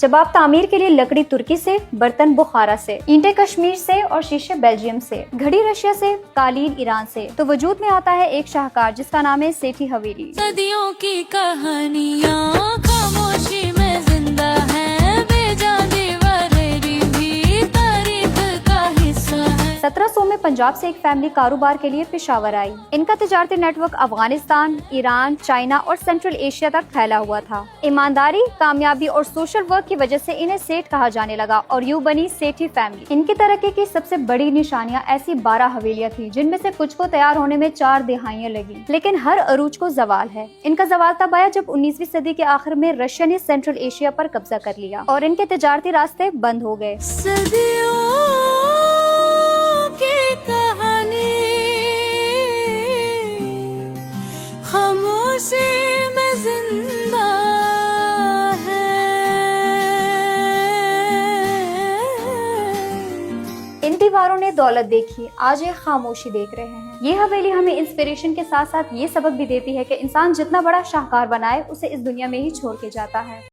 जवाब तामीर के लिए लकड़ी तुर्की से, बर्तन बुखारा से, ईंटें कश्मीर से और शीशे बेल्जियम से, घड़ी रशिया से, कालीन ईरान से। तो वजूद में आता है एक शाहकार जिसका नाम है सेठी हवेली। सदियों की कहानियाँ खामोशी में जिंदा है, बेजान दीवारें भी तारीख का हिस्सा है। 1700 में पंजाब से एक फैमिली कारोबार के लिए पेशावर आई। इनका तिजारती नेटवर्क अफगानिस्तान, ईरान, चाइना और सेंट्रल एशिया तक फैला हुआ था। ईमानदारी, कामयाबी और सोशल वर्क की वजह से इन्हें सेठ कहा जाने लगा और यूं बनी सेठी फैमिली। इनकी तरक्की की सबसे बड़ी निशानियां ऐसी 12 हवेलियां थी जिनमें से कुछ को तैयार होने में 4 दिहाइयां लगी, लेकिन हर अरूज को जवाल है। इनका जवाल तब आया जब 19वीं सदी के आखिर में रशिया ने सेंट्रल एशिया पर कब्जा कर लिया और इनके तिजारती रास्ते बंद हो गए। खामोशी में जिंदा है। इन दीवारों ने दौलत देखी, आज ये खामोशी देख रहे हैं। ये हवेली हमें इंस्पिरेशन के साथ साथ ये सबक भी देती है कि इंसान जितना बड़ा शाहकार बनाए उसे इस दुनिया में ही छोड़ के जाता है।